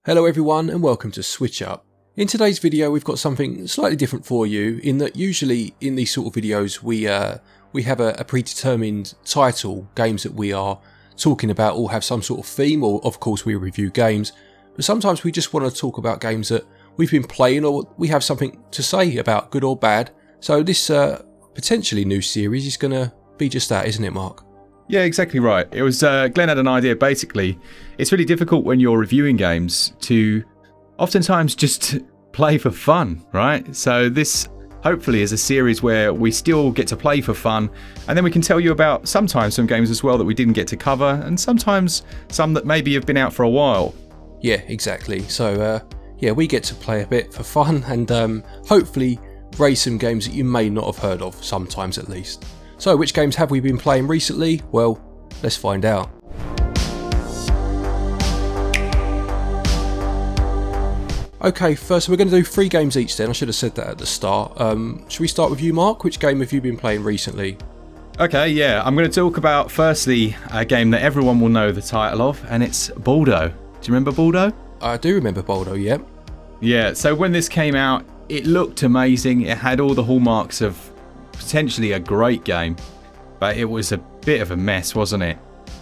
Hello everyone and welcome to SwitchUp. In today's video we've got something slightly different for you in that usually in these sort of videos we have a predetermined title, games that we are talking about all have some sort of theme, or of course we review games, but sometimes we just want to talk about games that we've been playing or we have something to say about, good or bad. So this potentially new series is going to be just that, isn't it, Mark? Yeah, exactly right. It was Glen had an idea. Basically, it's really difficult when you're reviewing games to oftentimes just play for fun, right? So this hopefully is a series where we still get to play for fun, and then we can tell you about sometimes some games as well that we didn't get to cover, and sometimes some that maybe have been out for a while. Yeah, exactly. So yeah, we get to play a bit for fun and hopefully raise some games that you may not have heard of, sometimes at least. So which games have we been playing recently? Well, let's find out. Okay, first we're going to do 3 games each then. I should have said that at the start. Should we start with you, Mark? Which game have you been playing recently? Okay, yeah. I'm going to talk about, firstly, a game that everyone will know the title of, and it's Baldo. Do you remember Baldo? I do remember Baldo, yeah. Yeah, so when this came out, it looked amazing. It had all the hallmarks of potentially a great game, but it was a bit of a mess, wasn't it?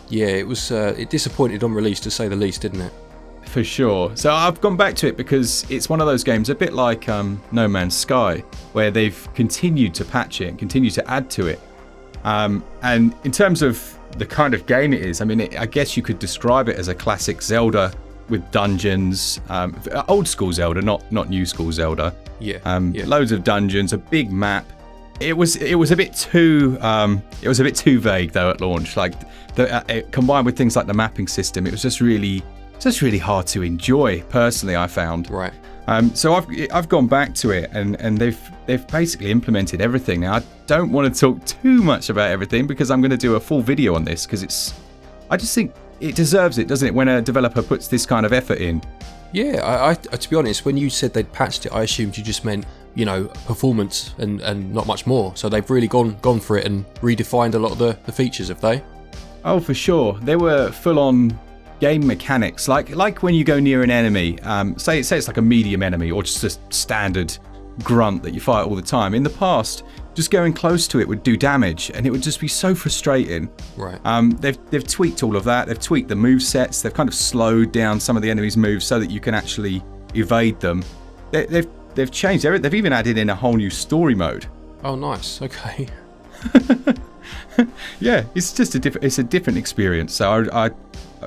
Yeah, it was. It disappointed on release, to say the least, didn't it? For sure. So I've gone back to it because it's one of those games, a bit like No Man's Sky, where they've continued to patch it and continue to add to it. And in terms of the kind of game it is, I mean, I guess you could describe it as a classic Zelda with dungeons, old school Zelda, not new school Zelda. Yeah. Loads of dungeons, a big map. It was a bit too vague though at launch. Like combined with things like the mapping system, it was just really hard to enjoy. Personally, I found. Right. So I've gone back to it and they've basically implemented everything. Now I don't want to talk too much about everything because I'm going to do a full video on this because I just think it deserves it, doesn't it? When a developer puts this kind of effort in. Yeah. I to be honest, when you said they'd patched it, I assumed you just meant, you know, performance and not much more. So they've really gone for it and redefined a lot of the features, have they? Oh, for sure. They were full on game mechanics, like when you go near an enemy, say it's like a medium enemy or just a standard grunt that you fight all the time. In the past, just going close to it would do damage, and it would just be so frustrating. Right. They've tweaked all of that. They've tweaked the move sets. They've kind of slowed down some of the enemy's moves so that you can actually evade them. They've changed everything. They've even added in a whole new story mode. Oh, nice. Okay. Yeah, it's just a different experience. So I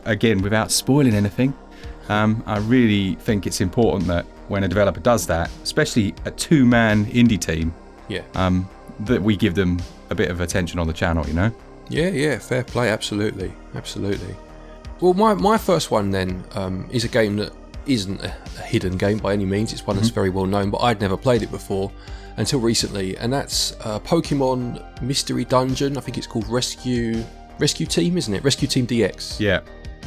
again, without spoiling anything, I really think it's important that when a developer does that, especially a 2-man indie team, yeah, that we give them a bit of attention on the channel, you know? Yeah, fair play, absolutely. Well, my first one then is a game that isn't a hidden game by any means. It's one that's very well known, but I'd never played it before until recently, and that's Pokemon Mystery Dungeon. I think it's called Rescue Team, isn't it? Rescue Team DX. Yeah.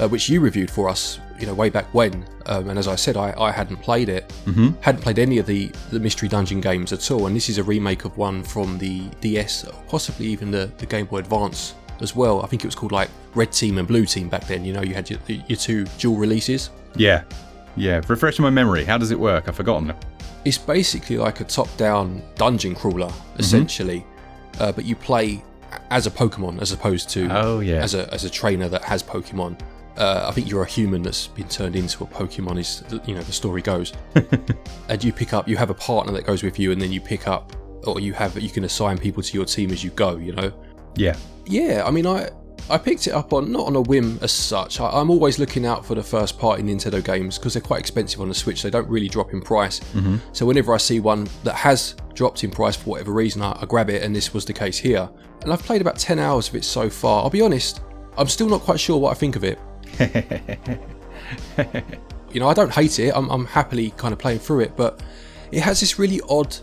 Which you reviewed for us, you know, way back when. And as I said, I hadn't played it. Hadn't played any of the Mystery Dungeon games at all. And this is a remake of one from the DS, possibly even the Game Boy Advance as well. I think it was called like Red Team and Blue Team back then. You know, you had your 2 dual releases. Yeah. Refresh my memory. How does it work? I've forgotten. It's basically like a top-down dungeon crawler, essentially. But you play as a Pokemon as opposed to as a trainer that has Pokemon. I think you're a human that's been turned into a Pokemon, is, you know, the story goes. And you have a partner that goes with you, and then you pick up, or you can assign people to your team as you go, you know? Yeah, I mean, I picked it up not on a whim as such. I'm always looking out for the first party Nintendo games because they're quite expensive on the Switch. They don't really drop in price. So whenever I see one that has dropped in price for whatever reason, I grab it, and this was the case here. And I've played about 10 hours of it so far. I'll be honest, I'm still not quite sure what I think of it. You know, I don't hate it. I'm happily kind of playing through it, but it has this really odd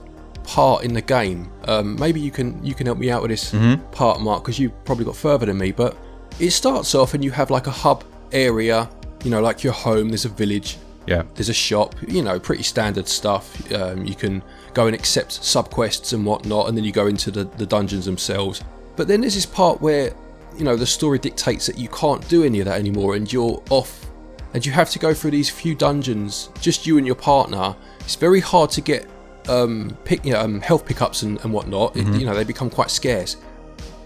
part in the game. Maybe you can help me out with this part, Mark, because you've probably got further than me. But it starts off and you have like a hub area, you know, like your home. There's a village. Yeah. There's a shop. You know, pretty standard stuff. You can go and accept sub-quests and whatnot, and then you go into the dungeons themselves. But then there's this part where, you know, the story dictates that you can't do any of that anymore, and you're off and you have to go through these few dungeons, just you and your partner. It's very hard to get health pickups and whatnot. They become quite scarce.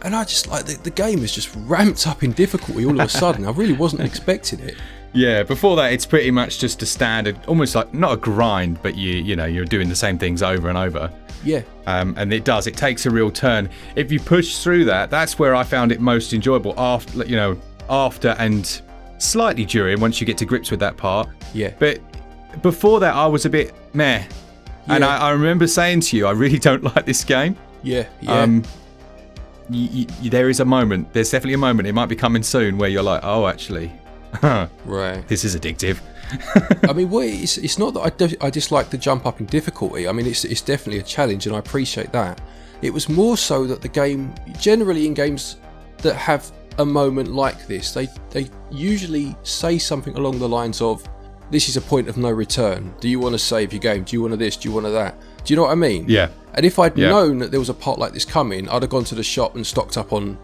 And I just like the game is just ramped up in difficulty all of a sudden. I really wasn't expecting it. Yeah, before that, it's pretty much just a standard, almost like not a grind, but you're doing the same things over and over. Yeah. And it takes a real turn. If you push through that, that's where I found it most enjoyable. After and slightly during, once you get to grips with that part. Yeah. But before that, I was a bit meh. Yeah. And I remember saying to you, I really don't like this game. Yeah. There is a moment. There's definitely a moment. It might be coming soon where you're like, oh, actually, right. This is addictive. I mean, it's not that I dislike the jump up in difficulty. I mean, it's definitely a challenge, and I appreciate that. It was more so that the game, generally in games that have a moment like this, they usually say something along the lines of, "This is a point of no return. Do you want to save your game? Do you want to this? Do you want to that?" Do you know what I mean? Yeah. And if I'd known that there was a part like this coming, I'd have gone to the shop and stocked up on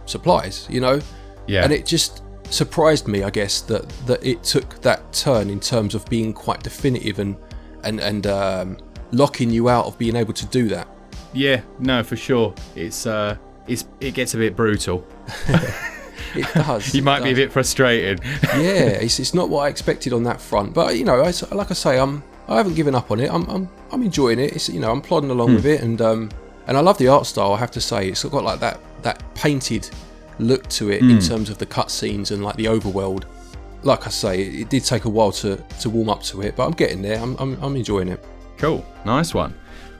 supplies, Yeah. And it just surprised me, I guess, that it took that turn in terms of being quite definitive and locking you out of being able to do that. Yeah, no, for sure. It gets a bit brutal. It does. You might be a bit frustrated. Yeah, it's not what I expected on that front, but like I say, I haven't given up on it. I'm enjoying it. It's I'm plodding along with it, and I love the art style. I have to say, it's got like that painted look to it in terms of the cutscenes and like the overworld. Like I say, it did take a while to warm up to it, but I'm getting there. I'm enjoying it. Cool, nice one.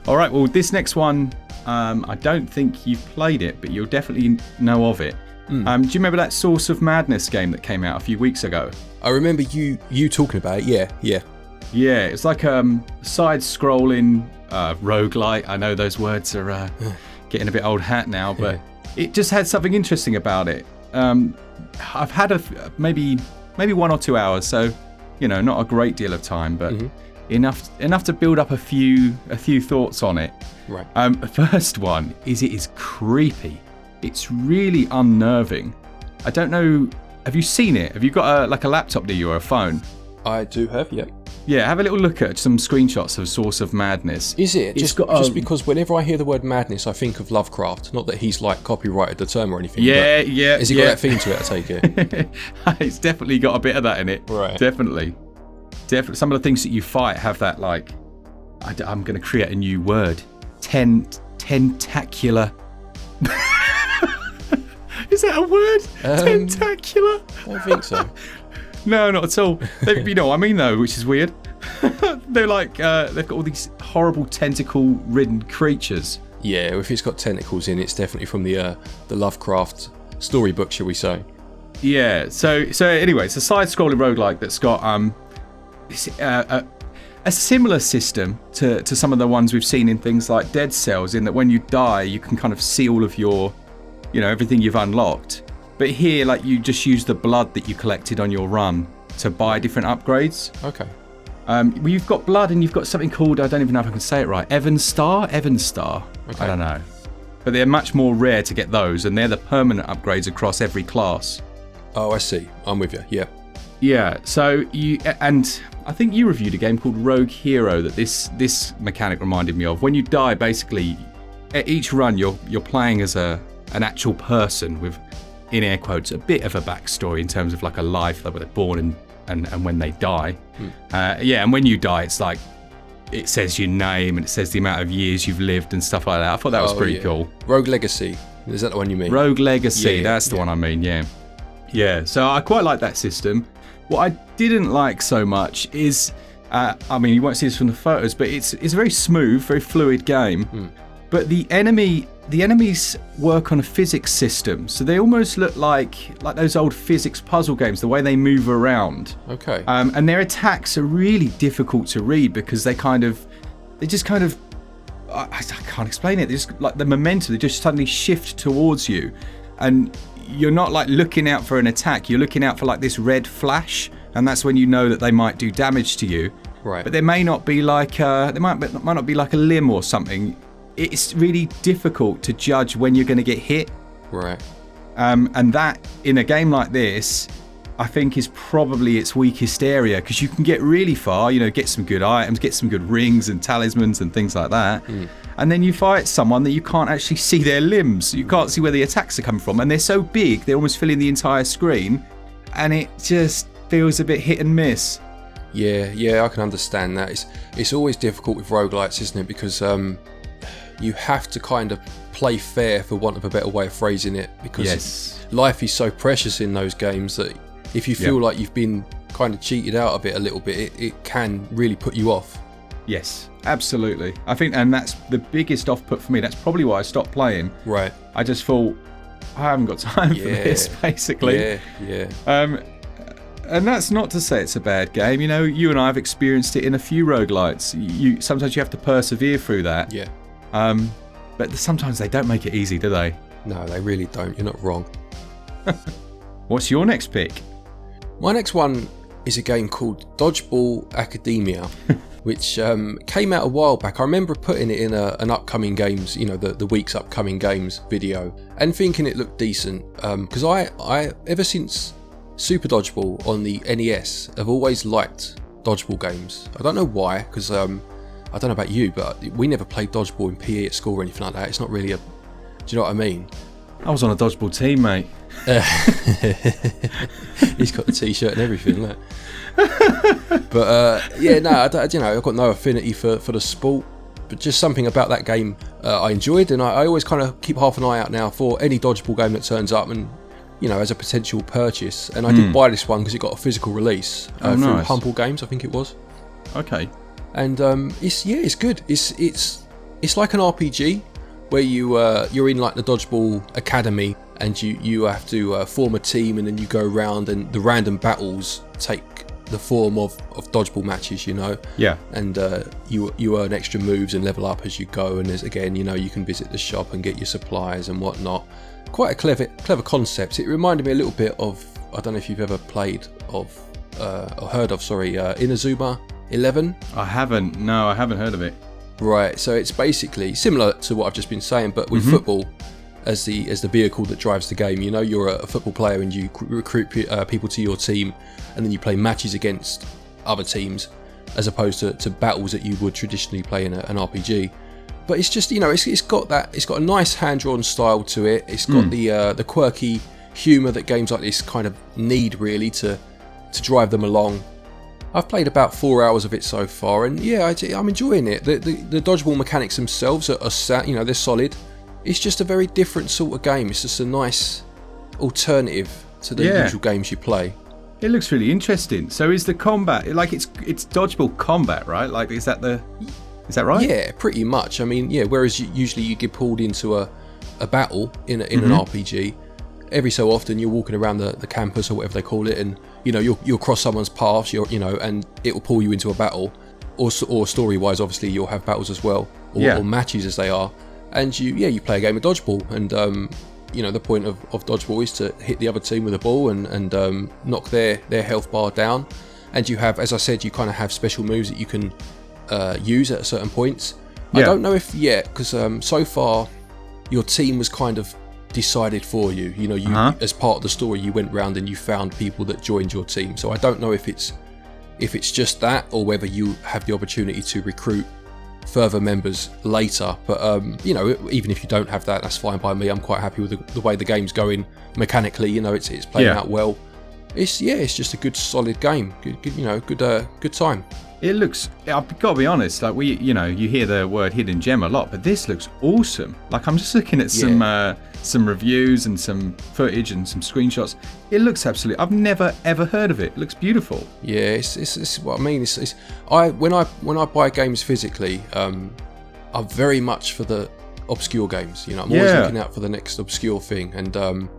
All right, well, this next one, I don't think you've played it, but you'll definitely know of it. Do you remember that Source of Madness game that came out a few weeks ago? I remember you talking about it. Yeah. Yeah, it's like side-scrolling roguelite. I know those words are getting a bit old hat now, but it just had something interesting about it. I've had maybe 1 or 2 hours, so not a great deal of time, but enough to build up a few thoughts on it. Right. The first one is it is creepy. It's really unnerving. I don't know. Have you seen it? Have you got a laptop near you or a phone? I do have, yeah. Yeah, have a little look at some screenshots of Source of Madness. Is it? Just because whenever I hear the word madness, I think of Lovecraft. Not that he's like copyrighted the term or anything. Yeah. Has he got that theme to it, I take it? It's definitely got a bit of that in it. Right. Definitely. Some of the things that you fight have that, like, I'm going to create a new word. Tentacular. Is that a word? Tentacular? I don't think so. No, not at all. You know what I mean, though, which is weird. They're like, they've got all these horrible tentacle-ridden creatures. Yeah, if it's got tentacles in, it's definitely from the Lovecraft storybook, shall we say. Yeah, so anyway, it's a side-scrolling roguelike that's got a similar system to some of the ones we've seen in things like Dead Cells, in that when you die, you can kind of see all of your, everything you've unlocked. But here, like, you just use the blood that you collected on your run to buy different upgrades. Okay. Well, you've got blood, and you've got something called, I don't even know if I can say it right, Evanstar? Okay. I don't know. But they're much more rare to get those, and they're the permanent upgrades across every class. Oh, I see. I'm with you, yeah. Yeah, so and I think you reviewed a game called Rogue Hero that this mechanic reminded me of. When you die, basically, at each run, you're playing as an actual person with, in air quotes, a bit of a backstory in terms of like a life, like where they're born and when they die. And when you die, it's like, it says your name and it says the amount of years you've lived and stuff like that. I thought that was pretty cool. Rogue Legacy, is that the one you mean? Rogue Legacy, that's the one I mean, yeah. Yeah, so I quite like that system. What I didn't like so much is, you won't see this from the photos, but it's a very smooth, very fluid game. But the enemies work on a physics system, so they almost look like those old physics puzzle games, the way they move around. Okay. And their attacks are really difficult to read because I can't explain it. They just, like, the momentum, they just suddenly shift towards you, and you're not like looking out for an attack. You're looking out for like this red flash, and that's when you know that they might do damage to you. Right. But there may not be like there might not be like a limb or something. It's really difficult to judge when you're going to get hit. Right. And that, in a game like this, I think is probably its weakest area, because you can get really far, get some good items, get some good rings and talismans and things like that. And then you fight someone that you can't actually see their limbs. You can't see where the attacks are coming from. And they're so big, they're almost filling the entire screen. And it just feels a bit hit and miss. Yeah, I can understand that. It's always difficult with roguelites, isn't it? Because you have to kind of play fair, for want of a better way of phrasing it. Because life is so precious in those games that if you feel like you've been kind of cheated out of it a little bit, it can really put you off. Yes, absolutely. I think, and that's the biggest off-put for me. That's probably why I stopped playing. Right. I just thought, I haven't got time for this, basically. Yeah. And that's not to say it's a bad game. You and I have experienced it in a few roguelites. Sometimes you have to persevere through that. Yeah. But sometimes they don't make it easy, do they? No, they really don't. You're not wrong. What's your next pick? My next one is a game called Dodgeball Academia, which came out a while back. I remember putting it in an upcoming games, the week's upcoming games video, and thinking it looked decent. Because I ever since Super Dodgeball on the NES, have always liked dodgeball games. I don't know why, because I don't know about you, but we never played dodgeball in PE at school or anything like that. It's not really do you know what I mean? I was on a dodgeball team, mate. He's got the t-shirt and everything, look. But I've got no affinity for the sport, but just something about that game I enjoyed, and I always kind of keep half an eye out now for any dodgeball game that turns up and as a potential purchase. And I did buy this one because it got a physical release through Humble Games, I think it was. Okay. And it's good. It's like an RPG where you're in like the Dodgeball Academy, and you have to form a team, and then you go around, and the random battles take the form of dodgeball matches, Yeah. And you earn extra moves and level up as you go, and there's again, you can visit the shop and get your supplies and whatnot. Quite a clever concept. It reminded me a little bit of, I don't know if you've ever played or heard of, Inazuma 11. I haven't. No, I haven't heard of it. Right, so it's basically similar to what I've just been saying, but with football as the vehicle that drives the game. You're a football player, and you recruit people to your team, and then you play matches against other teams, as opposed to battles that you would traditionally play in an RPG. But it's just it's got a nice hand-drawn style to it. It's got the quirky humour that games like this kind of need, really, to drive them along. I've played about 4 hours of it so far, and I'm enjoying it. The dodgeball mechanics themselves are they're solid. It's just a very different sort of game. It's just a nice alternative to the usual games you play. It looks really interesting. So is the combat like it's dodgeball combat, right? Like is that right? Yeah, pretty much. I mean, whereas usually you get pulled into a battle in an RPG, every so often you're walking around the campus or whatever they call it, and you'll cross someone's paths, and it will pull you into a battle, or story-wise, obviously you'll have battles as well, or matches as they are, and you play a game of dodgeball, and the point of dodgeball is to hit the other team with a ball and knock their health bar down, and you have, as I said, you kind of have special moves that you can use at certain points. I don't know if yet, because so far your team was kind of decided for you. As part of the story, you went round and you found people that joined your team. So I don't know if it's just that, or whether you have the opportunity to recruit further members later. But even if you don't have that, that's fine by me. I'm quite happy with the way the game's going mechanically. It's playing out well. It's just a good solid game. Good time. It looks, I've got to be honest, like you hear the word hidden gem a lot, but this looks awesome. Like I'm just looking at some reviews and some footage and some screenshots. It looks absolutely, I've never ever heard of it. It looks beautiful. Yeah, it's what I mean. When I buy games physically, I'm very much for the obscure games. I'm always looking out for the next obscure thing, and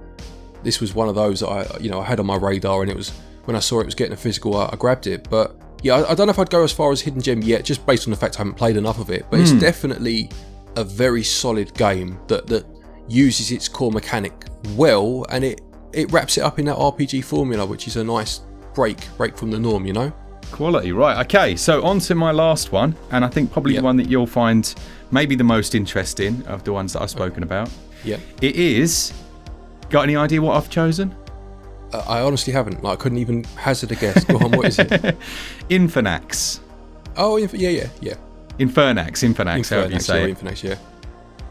this was one of those that I had on my radar, and it was when I saw it was getting a physical, I grabbed it. But I don't know if I'd go as far as Hidden Gem yet, just based on the fact I haven't played enough of it. But it's definitely a very solid game that uses its core mechanic well, and it wraps it up in that RPG formula, which is a nice break from the norm, Quality, right. Okay, so on to my last one, and I think probably the one that you'll find maybe the most interesting of the ones that I've spoken about. Yeah. It is... Got any idea what I've chosen? I honestly haven't. Like, I couldn't even hazard a guess. Go on, what is it? Infernax. Oh, yeah. Infernax, however you say it. Infernax, yeah.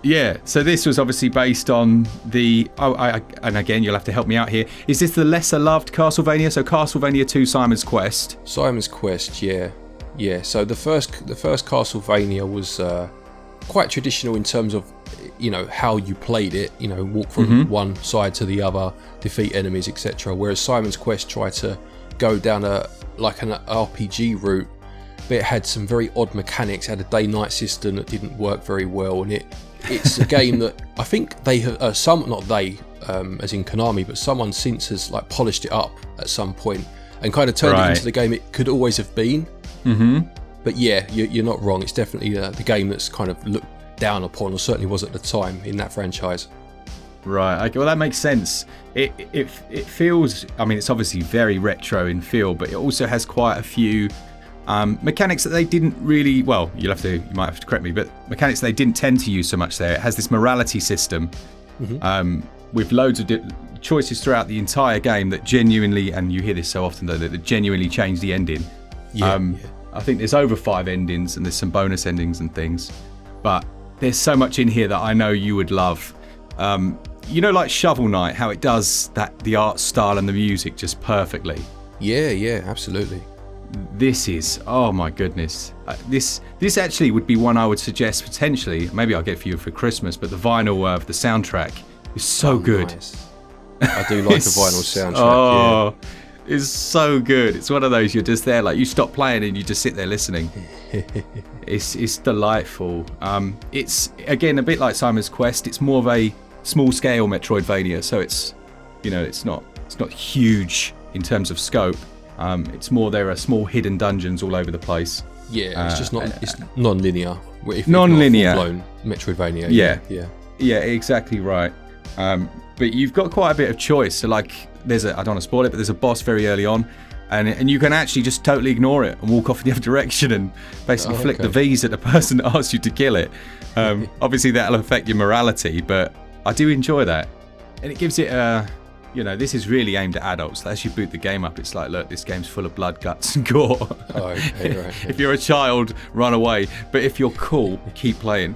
Yeah, so this was obviously based on the... and again, you'll have to help me out here. Is this the lesser loved Castlevania? So Castlevania 2 Simon's Quest. Simon's Quest, yeah. Yeah, so the first Castlevania was quite traditional in terms of, how you played it. Walk from one side to the other, defeat enemies, etc. Whereas Simon's Quest tried to go down an RPG route, but it had some very odd mechanics. It had a day-night system that didn't work very well, and it's a game that I think they have as in Konami, but someone since has like polished it up at some point and kind of turned it into the game it could always have been. But yeah, you're not wrong. It's definitely the game that's kind of looked down upon, or certainly was at the time in that franchise. Right. Okay, well, that makes sense. It feels. I mean, it's obviously very retro in feel, but it also has quite a few mechanics that they didn't really. Well, you might have to correct me, but mechanics they didn't tend to use so much there. It has this morality system with loads of choices throughout the entire game that genuinely, and you hear this so often though, that genuinely change the ending. I think there's over 5 endings, and there's some bonus endings and things, but there's so much in here that I know you would love. Like Shovel Knight, how it does the art style and the music just perfectly. Yeah, absolutely. This is, oh my goodness. This actually would be one I would suggest potentially. Maybe I'll get for you for Christmas, but the vinyl of the soundtrack is so good. Nice. I do like the vinyl soundtrack. It's so good. It's one of those you're just there, like you stop playing and you just sit there listening. It's delightful. It's again a bit like Simon's Quest. It's more of a small scale Metroidvania, so it's it's not huge in terms of scope. It's more there are small hidden dungeons all over the place. Yeah, it's just not. It's non-linear. Non-linear. Full-blown Metroidvania. Yeah, exactly right. But you've got quite a bit of choice. So like, I don't want to spoil it, but there's a boss very early on, and you can actually just totally ignore it and walk off in the other direction and basically flick the V's at the person that asked you to kill it. Obviously that'll affect your morality, but I do enjoy that, and it gives it this is really aimed at adults. As you boot the game up, it's like, look, this game's full of blood, guts, and gore. Right. If you're a child, run away. But if you're cool, keep playing.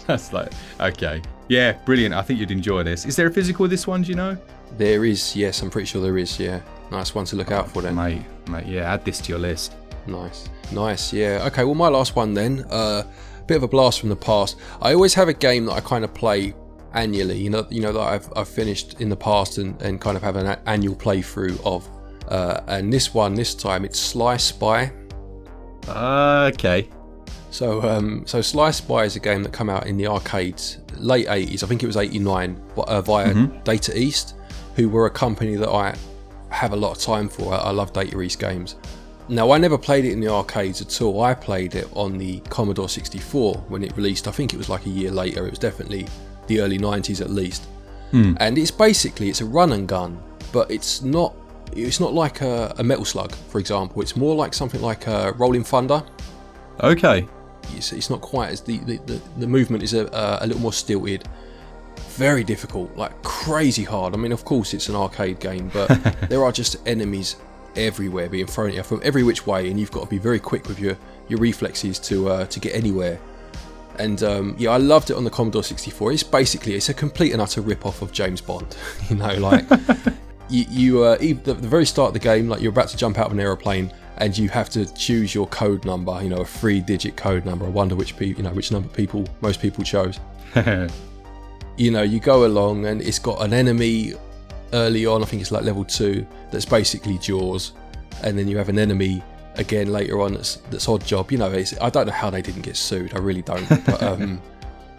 That's like, okay. Yeah, brilliant. I think you'd enjoy this. Is there a physical of this one, do you know? There is, yes. I'm pretty sure there is, yeah. Nice one to look out for then. Mate, yeah, add this to your list. Nice, yeah. Okay, well, my last one then. Bit of a blast from the past. I always have a game that I kind of play annually, that I've finished in the past and kind of have an annual playthrough of. And this time, it's Sly Spy. Okay. So Sly Spy is a game that came out in the arcades late 80s. I think it was 89 via Data East, who were a company that I have a lot of time for. I love Data East games. Now, I never played it in the arcades at all. I played it on the Commodore 64 when it released. I think it was like a year later. It was definitely the early 90s at least. And it's a run and gun, but it's not like a Metal Slug, for example. It's more like something like a Rolling Thunder. Okay. It's not quite as the movement is a little more stilted. Very difficult, like crazy hard. I mean, of course it's an arcade game, but there are just enemies everywhere being thrown at you from every which way, and you've got to be very quick with your reflexes to get anywhere. And I loved it on the Commodore 64. It's a complete and utter rip-off of James Bond. the very start of the game, like you're about to jump out of an aeroplane, and you have to choose your code number. A 3-digit code number. I wonder which number most people chose. You go along, and it's got an enemy early on. I think it's like level 2. That's basically Jaws, and then you have an enemy again later on that's Oddjob. I don't know how they didn't get sued. I really don't. But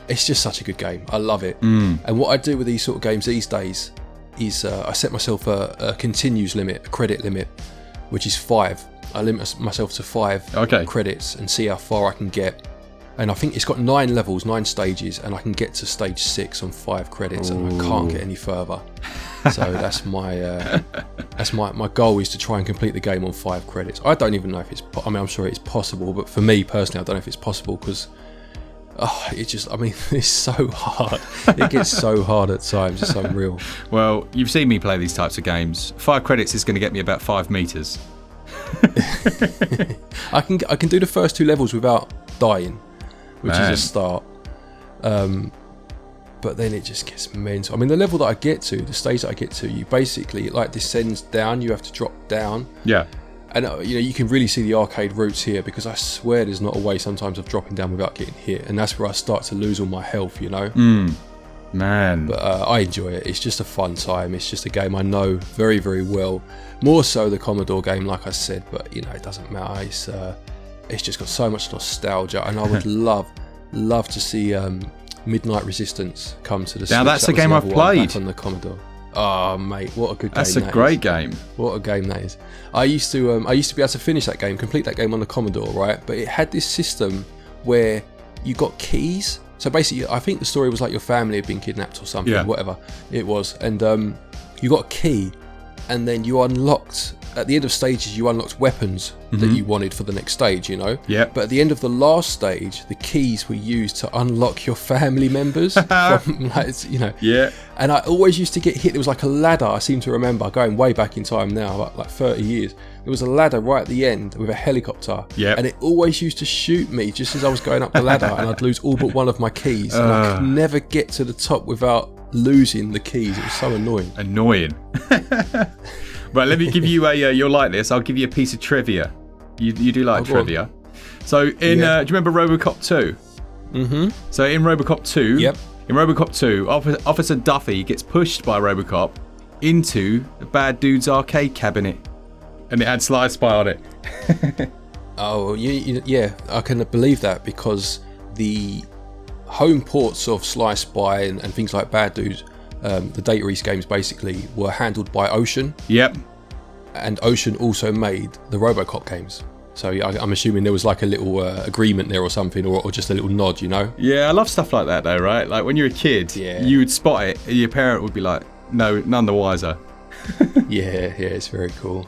it's just such a good game. I love it. And what I do with these sort of games these days is I set myself a continues limit, a credit limit, which is 5. I limit myself to 5 credits and see how far I can get. And I think it's got 9 levels, 9 stages, and I can get to stage 6 on 5 credits. Ooh. And I can't get any further. So that's my goal, is to try and complete the game on 5 credits. I don't even know if I'm sure it's possible, but for me personally, I don't know if it's possible, because Oh, it's so hard. It gets so hard at times. It's unreal. Well, you've seen me play these types of games. 5 credits is going to get me about 5 meters. I can do the first 2 levels without dying, which is a start. But then it just gets mental. I mean, the level that I get to, the stage that I get to, you basically, it like descends down. You have to drop down. Yeah. And you can really see the arcade roots here, because I swear there's not a way sometimes of dropping down without getting hit, and that's where I start to lose all my health, Man. But I enjoy it. It's just a fun time. It's just a game I know very, very well. More so the Commodore game, like I said, but it doesn't matter. It's just got so much nostalgia, and I would love to see Midnight Resistance come to the Switch. Now that's a game I've played on the Commodore. Oh mate, what a good game! That's a great game. What a game that is. I used to be able to finish that game, complete that game on the Commodore, right? But it had this system where you got keys. So basically, I think the story was like your family had been kidnapped or something, whatever it was, and you got a key, and then you unlocked. At the end of stages, you unlocked weapons that you wanted for the next stage, Yeah. But at the end of the last stage, the keys were used to unlock your family members. Yeah. And I always used to get hit. There was like a ladder, I seem to remember, going way back in time now, like 30 years. There was a ladder right at the end with a helicopter. Yeah. And it always used to shoot me just as I was going up the ladder, and I'd lose all but one of my keys. And I could never get to the top without losing the keys. It was so annoying. Right, let me give you you'll like this. I'll give you a piece of trivia. You do like trivia. On. So do you remember RoboCop 2? Mm-hmm. So in RoboCop 2, in RoboCop 2, Officer Duffy gets pushed by RoboCop into the bad dude's arcade cabinet, and it had Sly Spy on it. Oh, yeah, I can believe that, because the home ports of Sly Spy and things like Bad Dude, the Data East games basically, were handled by Ocean. Yep. And Ocean also made the RoboCop games. So I'm assuming there was like a little agreement there or something, or just a little nod, Yeah, I love stuff like that though, right? Like when you're a kid, you would spot it, and your parent would be like, no, none the wiser. yeah, it's very cool.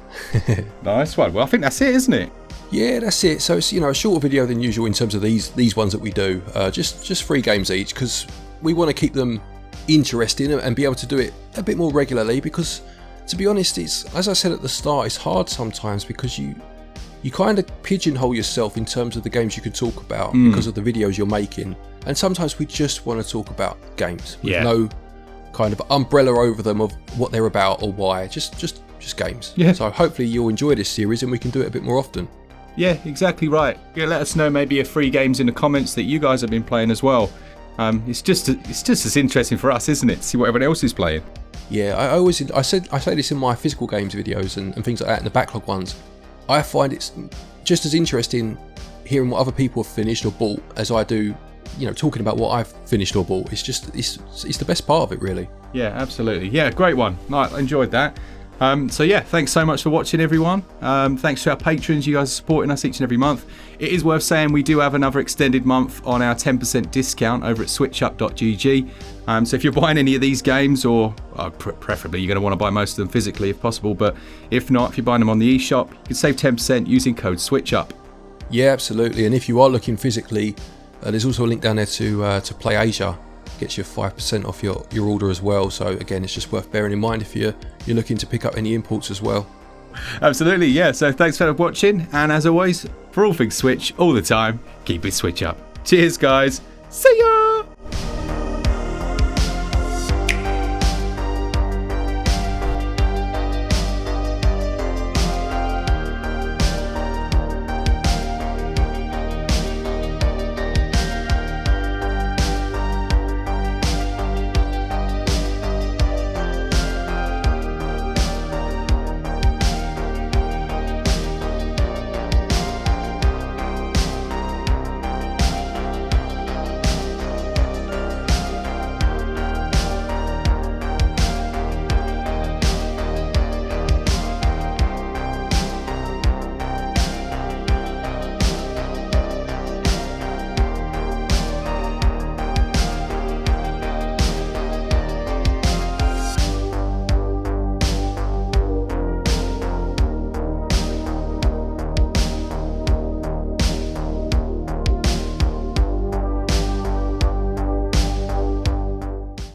Nice one. Well, I think that's it, isn't it? Yeah, that's it. So it's a shorter video than usual in terms of these ones that we do. Just 3 games each, because we want to keep them interesting and be able to do it a bit more regularly, because to be honest, it's, as I said at the start, it's hard sometimes because you kind of pigeonhole yourself in terms of the games you can talk about because of the videos you're making, and sometimes we just want to talk about games with no kind of umbrella over them of what they're about or why, just games. So hopefully you'll enjoy this series and we can do it a bit more often. Yeah, exactly right. Let us know maybe 3 games in the comments that you guys have been playing as well. It's just as interesting for us, isn't it? See what everyone else is playing. Yeah, I say this in my physical games videos and things like that, and the backlog ones. I find it's just as interesting hearing what other people have finished or bought as I do, talking about what I've finished or bought. It's the best part of it, really. Yeah, absolutely. Yeah, great one. I enjoyed that. So yeah, thanks so much for watching, everyone. Thanks to our patrons. You guys are supporting us each and every month. It is worth saying we do have another extended month on our 10% discount over at switchup.gg. So if you're buying any of these games, or preferably you're going to want to buy most of them physically if possible, but if not, if you're buying them on the eShop, you can save 10% using code SwitchUp. Yeah, absolutely. And if you are looking physically, there's also a link down there to Play Asia. Gets you 5% off your order as well. So again, it's just worth bearing in mind if you're looking to pick up any imports as well. Absolutely, yeah. So thanks for watching, and as always, for all things Switch all the time, keep it Switch up. Cheers, guys. See ya.